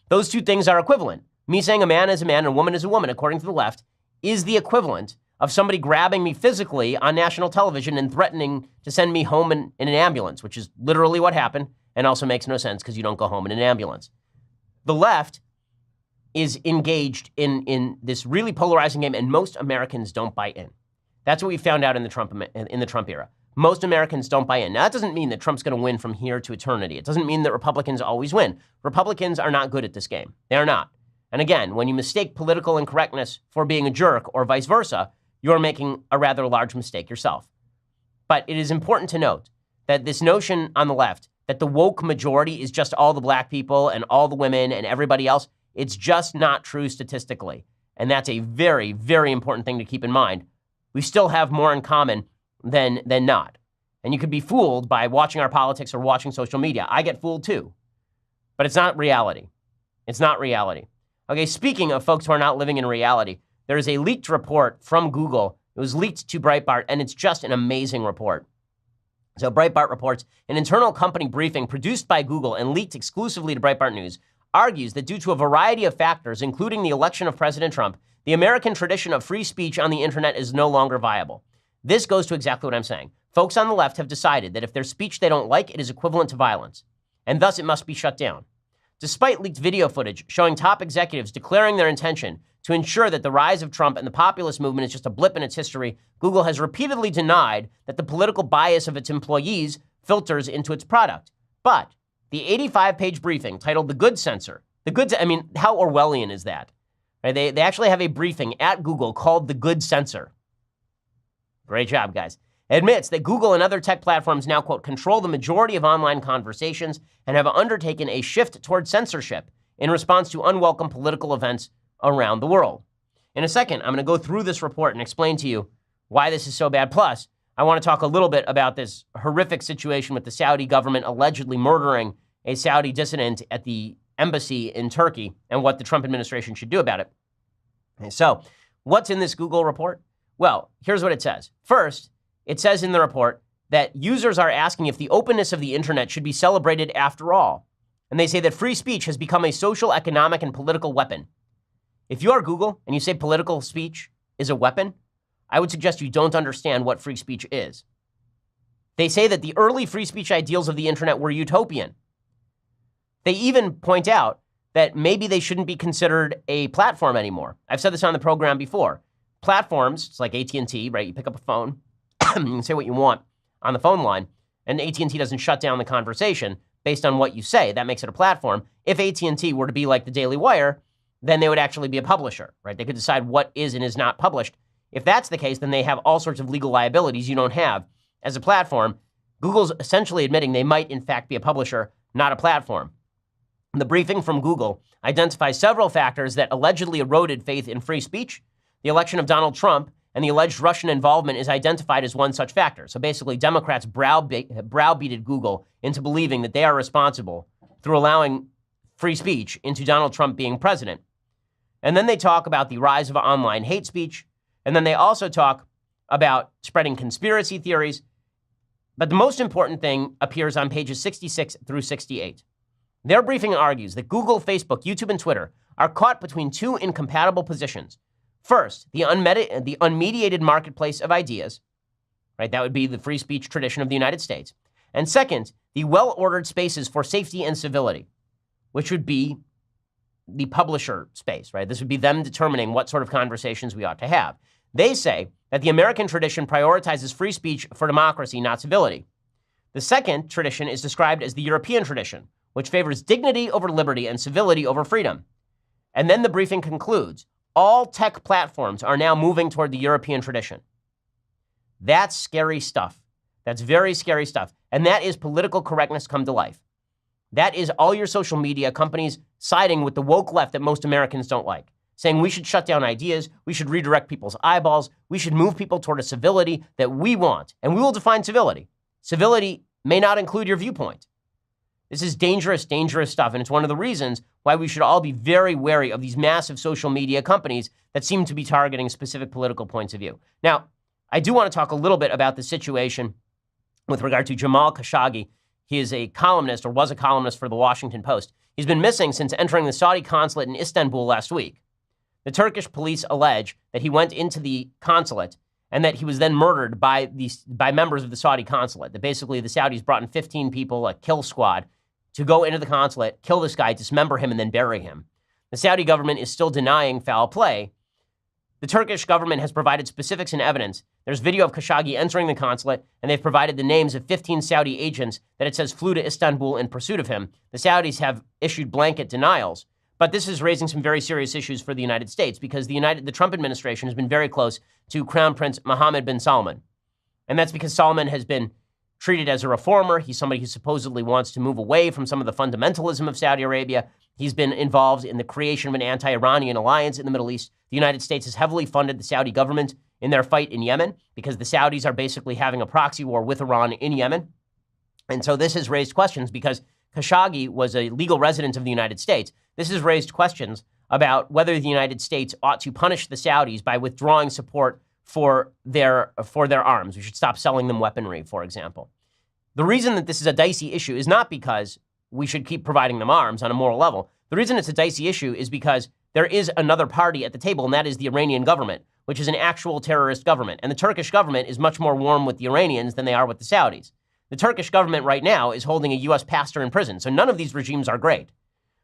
Speaker 1: those two things are equivalent. Me saying a man is a man and a woman is a woman, according to the left, is the equivalent of somebody grabbing me physically on national television and threatening to send me home in an ambulance, which is literally what happened and also makes no sense because you don't go home in an ambulance. The left is engaged in this really polarizing game, and most Americans don't buy in. That's what we found out in the Trump era. Most Americans don't buy in. Now, that doesn't mean that Trump's going to win from here to eternity. It doesn't mean that Republicans always win. Republicans are not good at this game. They are not. And again, when you mistake political incorrectness for being a jerk or vice versa, you're making a rather large mistake yourself. But it is important to note that this notion on the left that the woke majority is just all the black people and all the women and everybody else, it's just not true statistically. And that's a very, very important thing to keep in mind. We still have more in common than not. And you could be fooled by watching our politics or watching social media. I get fooled too. But it's not reality. It's not reality. Okay, speaking of folks who are not living in reality, there is a leaked report from Google. It was leaked to Breitbart, and it's just an amazing report. So Breitbart reports, an internal company briefing produced by Google and leaked exclusively to Breitbart News argues that due to a variety of factors, including the election of President Trump, the American tradition of free speech on the internet is no longer viable. This goes to exactly what I'm saying. Folks on the left have decided that if there's speech they don't like, it is equivalent to violence, and thus it must be shut down. Despite leaked video footage showing top executives declaring their intention to ensure that the rise of Trump and the populist movement is just a blip in its history, Google has repeatedly denied that the political bias of its employees filters into its product. But the 85-page briefing titled The Good Censor, how Orwellian is that? Right? They actually have a briefing at Google called The Good Censor. Great job, guys. Admits that Google and other tech platforms now, quote, control the majority of online conversations and have undertaken a shift toward censorship in response to unwelcome political events around the world. In a second, I'm going to go through this report and explain to you why this is so bad. Plus, I want to talk a little bit about this horrific situation with the Saudi government allegedly murdering a Saudi dissident at the embassy in Turkey and what the Trump administration should do about it. Okay, so, what's in this Google report? Well, here's what it says. First, it says in the report that users are asking if the openness of the internet should be celebrated after all. And they say that free speech has become a social, economic, and political weapon. If you are Google and you say political speech is a weapon, I would suggest you don't understand what free speech is. They say that the early free speech ideals of the internet were utopian. They even point out that maybe they shouldn't be considered a platform anymore. I've said this on the program before. Platforms, it's like AT&T, right? You pick up a phone, you can say what you want on the phone line, and AT&T doesn't shut down the conversation based on what you say. That makes it a platform. If AT&T were to be like the Daily Wire, then they would actually be a publisher, right? They could decide what is and is not published. If that's the case, then they have all sorts of legal liabilities you don't have as a platform. Google's essentially admitting they might, in fact, be a publisher, not a platform. The briefing from Google identifies several factors that allegedly eroded faith in free speech. The election of Donald Trump and the alleged Russian involvement is identified as one such factor. So basically, Democrats browbeated Google into believing that they are responsible through allowing free speech into Donald Trump being president. And then they talk about the rise of online hate speech. And then they also talk about spreading conspiracy theories. But the most important thing appears on pages 66 through 68. Their briefing argues that Google, Facebook, YouTube, and Twitter are caught between two incompatible positions. First, the unmediated marketplace of ideas, right? That would be the free speech tradition of the United States. And second, the well-ordered spaces for safety and civility, which would be the publisher space, right? This would be them determining what sort of conversations we ought to have. They say that the American tradition prioritizes free speech for democracy, not civility. The second tradition is described as the European tradition, which favors dignity over liberty and civility over freedom. And then the briefing concludes, all tech platforms are now moving toward the European tradition. That's scary stuff. That's very scary stuff. And that is political correctness come to life. That is all your social media companies siding with the woke left that most Americans don't like, saying we should shut down ideas, we should redirect people's eyeballs, we should move people toward a civility that we want. And we will define civility. Civility may not include your viewpoint. This is dangerous, dangerous stuff. And it's one of the reasons why we should all be very wary of these massive social media companies that seem to be targeting specific political points of view. Now, I do want to talk a little bit about the situation with regard to Jamal Khashoggi. He is a columnist, or was a columnist, for the Washington Post. He's been missing since entering the Saudi consulate in Istanbul last week. The Turkish police allege that he went into the consulate and that he was then murdered by members of the Saudi consulate. That basically the Saudis brought in 15 people, a kill squad, to go into the consulate, kill this guy, dismember him, and then bury him. The Saudi government is still denying foul play. The Turkish government has provided specifics and evidence. There's video of Khashoggi entering the consulate, and they've provided the names of 15 Saudi agents that it says flew to Istanbul in pursuit of him. The Saudis have issued blanket denials. But this is raising some very serious issues for the United States because the Trump administration has been very close to Crown Prince Mohammed bin Salman. And that's because Salman has been treated as a reformer. He's somebody who supposedly wants to move away from some of the fundamentalism of Saudi Arabia. He's been involved in the creation of an anti-Iranian alliance in the Middle East. The United States has heavily funded the Saudi government in their fight in Yemen because the Saudis are basically having a proxy war with Iran in Yemen. And so this has raised questions because Khashoggi was a legal resident of the United States. This has raised questions about whether the United States ought to punish the Saudis by withdrawing support for their arms. We should stop selling them weaponry, for example. The reason that this is a dicey issue is not because we should keep providing them arms on a moral level. The reason it's a dicey issue is because there is another party at the table, and that is the Iranian government, which is an actual terrorist government. And the Turkish government is much more warm with the Iranians than they are with the Saudis. The Turkish government right now is holding a U.S. pastor in prison, so none of these regimes are great.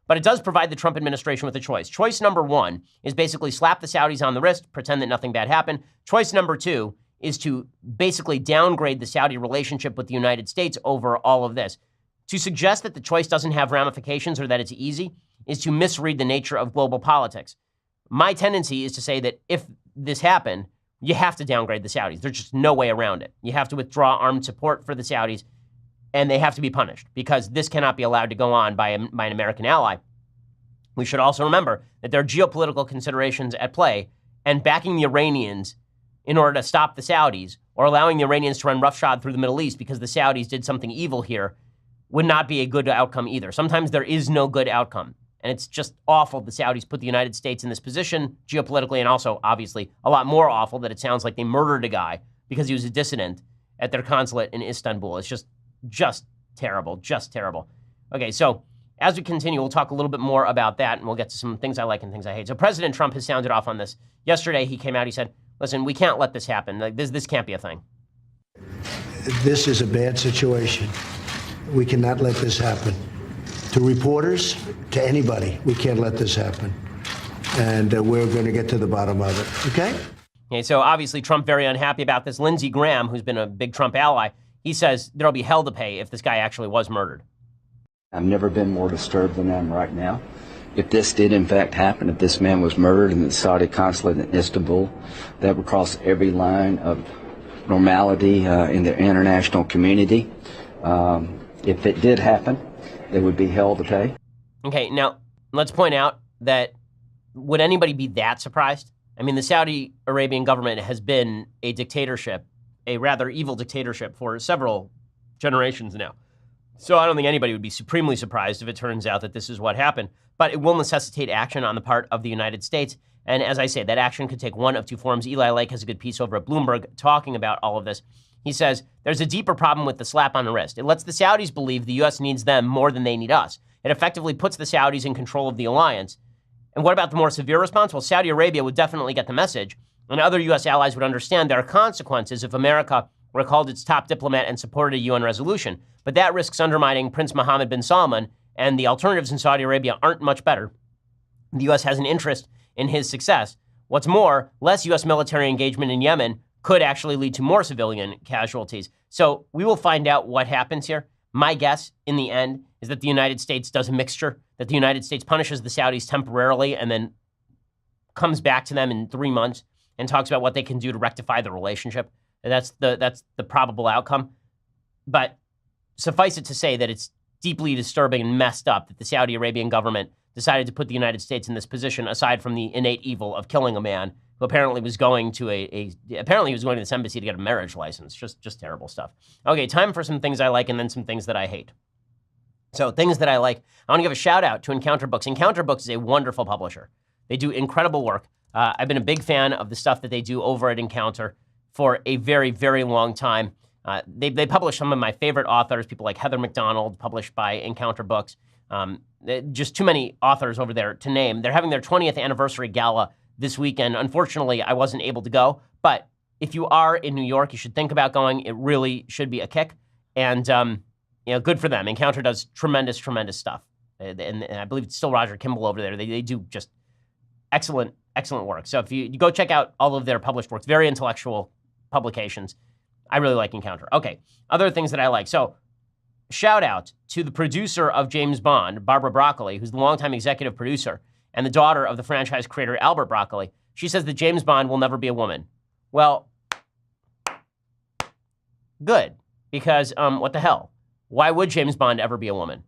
Speaker 1: But it does provide the Trump administration with a choice. Choice number one is basically slap the Saudis on the wrist, pretend that nothing bad happened. Choice number two is to basically downgrade the Saudi relationship with the United States over all of this. To suggest that the choice doesn't have ramifications or that it's easy is to misread the nature of global politics. My tendency is to say that if this happened, you have to downgrade the Saudis. There's just no way around it. You have to withdraw armed support for the Saudis, and they have to be punished because this cannot be allowed to go on by an American ally. We should also remember that there are geopolitical considerations at play, and backing the Iranians in order to stop the Saudis or allowing the Iranians to run roughshod through the Middle East because the Saudis did something evil here would not be a good outcome either. Sometimes there is no good outcome. And it's just awful the Saudis put the United States in this position geopolitically, and also, obviously, a lot more awful that it sounds like they murdered a guy because he was a dissident at their consulate in Istanbul. It's just terrible, just terrible. Okay, so as we continue, we'll talk a little bit more about that, and we'll get to some things I like and things I hate. So President Trump has sounded off on this. Yesterday, he came out, he said, listen, we can't let this happen. Like, this can't be a thing.
Speaker 10: This is a bad situation. We cannot let this happen. To reporters, to anybody, we can't let this happen. And we're going to get to the bottom of it, okay?
Speaker 1: Okay, so obviously Trump very unhappy about this. Lindsey Graham, who's been a big Trump ally, he says there'll be hell to pay if this guy actually was murdered.
Speaker 11: I've never been more disturbed than I am right now. If this did in fact happen, if this man was murdered in the Saudi consulate in Istanbul, that would cross every line of normality in the international community. If it did happen, there would be hell to pay. Okay, now let's point out that would anybody be that surprised? I mean, the Saudi Arabian government has been a dictatorship, a rather evil dictatorship for several generations now. So I don't think anybody would be supremely surprised if it turns out that this is what happened. But it will necessitate action on the part of the United States. And as I say, that action could take one of two forms. Eli Lake has a good piece over at Bloomberg talking about all of this. He says, there's a deeper problem with the slap on the wrist. It lets the Saudis believe the U.S. needs them more than they need us. It effectively puts the Saudis in control of the alliance. And what about the more severe response? Well, Saudi Arabia would definitely get the message, and other U.S. allies would understand there are consequences if America recalled its top diplomat and supported a UN resolution. But that risks undermining Prince Mohammed bin Salman, and the alternatives in Saudi Arabia aren't much better. The U.S. has an interest in his success. What's more, less U.S. military engagement in Yemen could actually lead to more civilian casualties. So we will find out what happens here. My guess in the end is that the United States does a mixture.
Speaker 1: that the United States punishes the Saudis temporarily and then comes back to them in 3 months and talks about what they can do to rectify the relationship. That's the probable outcome. But suffice it to say that it's deeply disturbing and messed up that the Saudi Arabian government decided to put the United States in this position, aside from the innate evil of killing a man who apparently was going to apparently he was going to this embassy to get a marriage license. Just terrible stuff. Okay, time for some things I like and then some things that I hate. So things that I like, I want to give a shout out to Encounter Books. Encounter Books is a wonderful publisher. They do incredible work. I've been a big fan of the stuff that they do over at Encounter for a very, very long time. They publish some of my favorite authors, people like Heather McDonald, published by Encounter Books. Just too many authors over there to name. They're having their 20th anniversary gala this weekend. Unfortunately, I wasn't able to go, but if you are in New York, you should think about going. It really should be a kick, and good for them. Encounter does tremendous, tremendous stuff, and I believe it's still Roger Kimball over there. They do just excellent, excellent work. So if you go check out all of their published works, very intellectual publications. I really like Encounter. Okay, other things that I like. So shout out to the producer of James Bond, Barbara Broccoli, who's the longtime executive producer and the daughter of the franchise creator, Albert Broccoli. She says that James Bond will never be a woman. Well, good, because what the hell? Why would James Bond ever be a woman?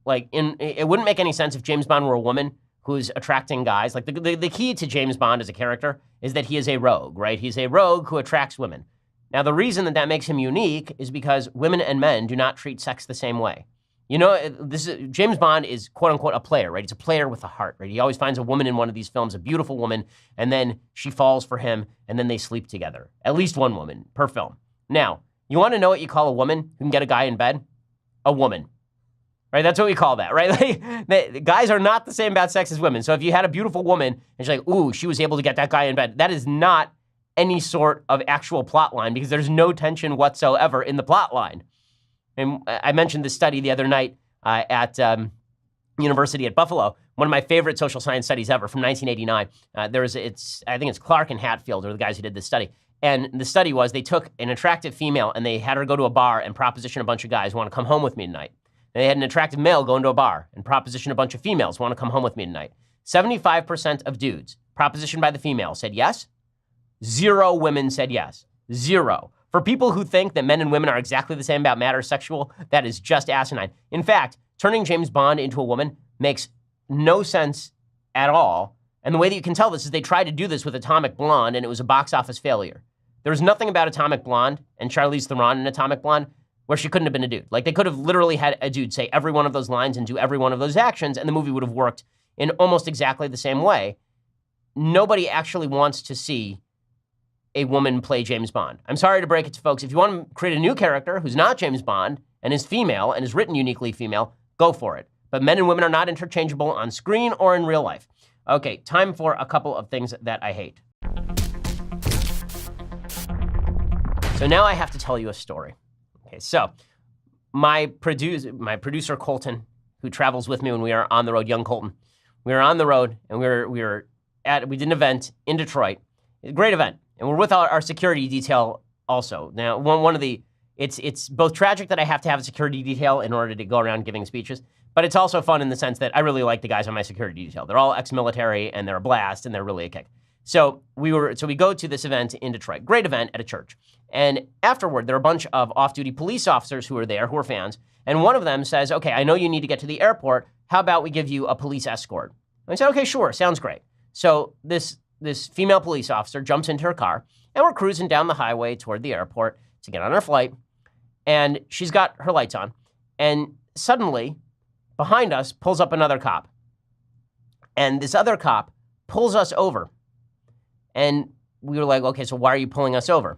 Speaker 1: It wouldn't make any sense if James Bond were a woman who's attracting guys. Like the key to James Bond as a character is that he is a rogue, right? He's a rogue who attracts women. Now, the reason that makes him unique is because women and men do not treat sex the same way. James Bond is quote unquote a player, right? He's a player with a heart, right? He always finds a woman in one of these films, a beautiful woman, and then she falls for him, and then they sleep together. At least one woman per film. Now, you want to know what you call a woman who can get a guy in bed? A woman. Right? That's what we call that, right? Guys are not the same about sex as women. So if you had a beautiful woman and she's like, ooh, she was able to get that guy in bed, that is not any sort of actual plot line because there's no tension whatsoever in the plot line. And I mentioned this study the other night at University at Buffalo, one of my favorite social science studies ever from 1989. I think it's Clark and Hatfield are the guys who did this study. And the study was they took an attractive female and they had her go to a bar and proposition a bunch of guys who want to come home with me tonight. And they had an attractive male go into a bar and proposition a bunch of females who want to come home with me tonight. 75% of dudes propositioned by the female said yes. 0 women said yes. 0. For people who think that men and women are exactly the same about matters sexual, that is just asinine. In fact, turning James Bond into a woman makes no sense at all. And the way that you can tell this is they tried to do this with Atomic Blonde, and it was a box office failure. There was nothing about Atomic Blonde and Charlize Theron in Atomic Blonde where she couldn't have been a dude. Like, they could have literally had a dude say every one of those lines and do every one of those actions, and the movie would have worked in almost exactly the same way. Nobody actually wants to see a woman play James Bond. I'm sorry to break it to folks. If you want to create a new character who's not James Bond and is female and is written uniquely female, go for it. But men and women are not interchangeable on screen or in real life. Okay, time for a couple of things that I hate. So now I have to tell you a story. Okay, so my producer Colton, who travels with me when we are on the road, young Colton, we were on the road and we did an event in Detroit. A great event. And we're with our security detail also. Now, it's both tragic that I have to have a security detail in order to go around giving speeches, but it's also fun in the sense that I really like the guys on my security detail. They're all ex-military and they're a blast and they're really a kick. So we go to this event in Detroit, great event at a church. And afterward, there are a bunch of off-duty police officers who are there, who are fans. And one of them says, okay, I know you need to get to the airport. How about we give you a police escort? And I said, okay, sure, sounds great. So this female police officer jumps into her car, and we're cruising down the highway toward the airport to get on our flight, and she's got her lights on, and suddenly, behind us, pulls up another cop, and this other cop pulls us over, and we were like, okay, so why are you pulling us over?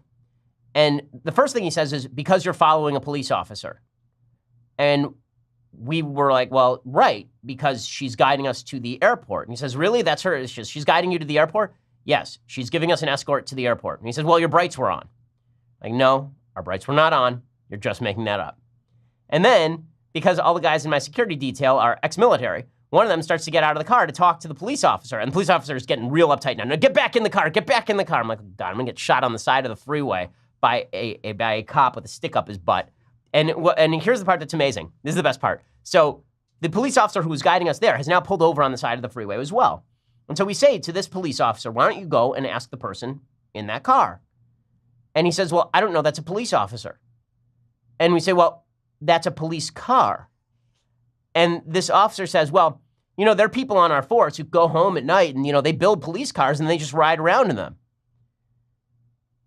Speaker 1: And the first thing he says is, because you're following a police officer, and we were like, well, right, because she's guiding us to the airport. And he says, really? That's her? She's guiding you to the airport? Yes, she's giving us an escort to the airport. And he says, well, your brights were on. Like, no, our brights were not on. You're just making that up. And then, because all the guys in my security detail are ex-military, one of them starts to get out of the car to talk to the police officer. And the police officer is getting real uptight now. No, get back in the car, get back in the car. I'm like, God, I'm going to get shot on the side of the freeway by a cop with a stick up his butt. And here's the part that's amazing. This is the best part. So the police officer who was guiding us there has now pulled over on the side of the freeway as well. And so we say to this police officer, why don't you go and ask the person in that car? And he says, well, I don't know, that's a police officer. And we say, well, that's a police car. And this officer says, well, you know, there are people on our force who go home at night and, you know, they build police cars and they just ride around in them.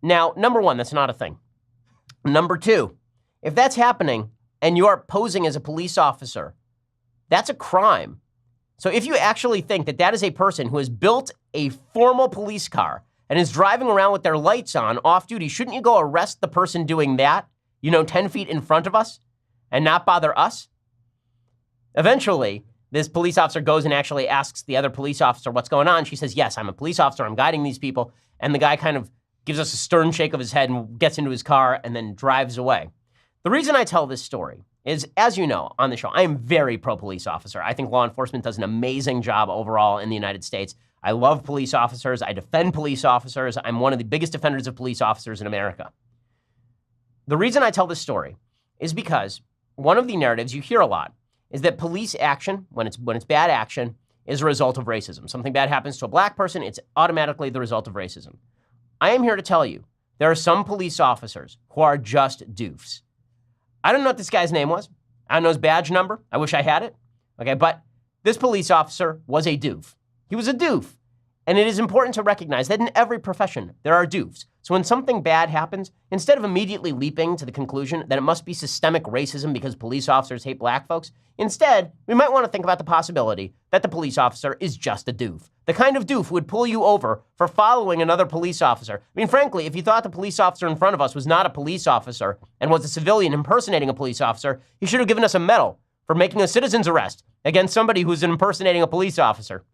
Speaker 1: Now, number one, that's not a thing. Number two, if that's happening and you're posing as a police officer, that's a crime. So if you actually think that that is a person who has built a formal police car and is driving around with their lights on off duty, shouldn't you go arrest the person doing that, 10 feet in front of us and not bother us? Eventually, this police officer goes and actually asks the other police officer what's going on. She says, yes, I'm a police officer. I'm guiding these people. And the guy kind of gives us a stern shake of his head and gets into his car and then drives away. The reason I tell this story is, as you know, on the show, I am very pro-police officer. I think law enforcement does an amazing job overall in the United States. I love police officers. I defend police officers. I'm one of the biggest defenders of police officers in America. The reason I tell this story is because one of the narratives you hear a lot is that police action, when it's bad action, is a result of racism. Something bad happens to a black person, it's automatically the result of racism. I am here to tell you, there are some police officers who are just doofs. I don't know what this guy's name was. I don't know his badge number. I wish I had it. Okay, but this police officer was a doof. He was a doof. And it is important to recognize that in every profession, there are doofs. So when something bad happens, instead of immediately leaping to the conclusion that it must be systemic racism because police officers hate black folks, instead, we might want to think about the possibility that the police officer is just a doof. The kind of doof who would pull you over for following another police officer. I mean, frankly, if you thought the police officer in front of us was not a police officer and was a civilian impersonating a police officer, he should have given us a medal for making a citizen's arrest against somebody who's impersonating a police officer.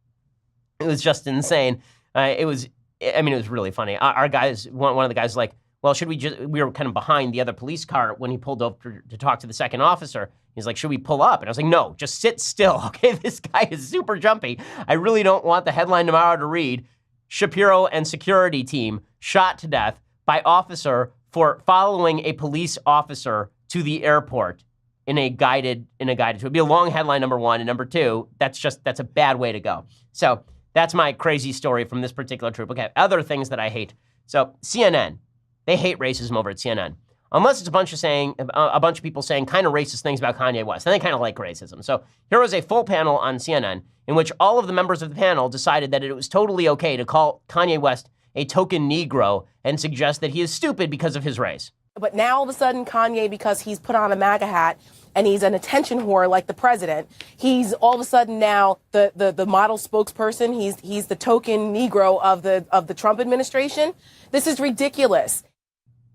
Speaker 1: It was just insane. It was really funny. Our guys, one of the guys was like, well, we were kind of behind the other police car when he pulled over to talk to the second officer. He's like, should we pull up? And I was like, no, just sit still. Okay, this guy is super jumpy. I really don't want the headline tomorrow to read, Shapiro and security team shot to death by officer for following a police officer to the airport in a guided tour. It'd be a long headline, number one. And number two, that's a bad way to go. So that's my crazy story from this particular troop. Okay, other things that I hate. So CNN, they hate racism over at CNN. Unless it's a bunch of people saying kind of racist things about Kanye West. Then they kind of like racism. So here was a full panel on CNN in which all of the members of the panel decided that it was totally okay to call Kanye West a token Negro and suggest that he is stupid because of his race.
Speaker 12: But now all of a sudden Kanye, because he's put on a MAGA hat and he's an attention whore like the president, he's all of a sudden now the model spokesperson. He's the token Negro of the Trump administration. This is ridiculous.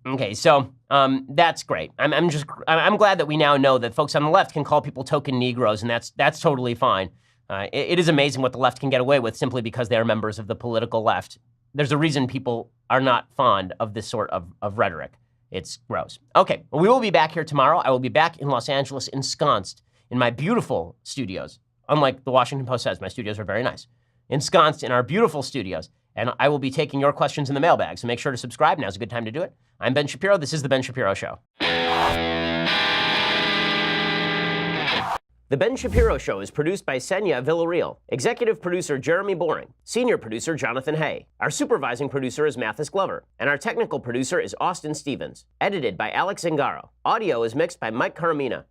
Speaker 1: Okay, so that's great. I'm glad that we now know that folks on the left can call people token Negroes, and that's totally fine. It is amazing what the left can get away with simply because they are members of the political left. There's a reason people are not fond of this sort of rhetoric. It's gross. Okay, well, we will be back here tomorrow. I will be back in Los Angeles, ensconced in my beautiful studios. Unlike the Washington Post says, my studios are very nice. Ensconced in our beautiful studios. And I will be taking your questions in the mailbag, so make sure to subscribe. Now's a good time to do it. I'm Ben Shapiro. This is The Ben Shapiro Show. The Ben Shapiro Show is produced by Senya Villarreal, executive producer Jeremy Boring, senior producer Jonathan Hay. Our supervising producer is Mathis Glover, and our technical producer is Austin Stevens. Edited by Alex Zingaro. Audio is mixed by Mike Caramina.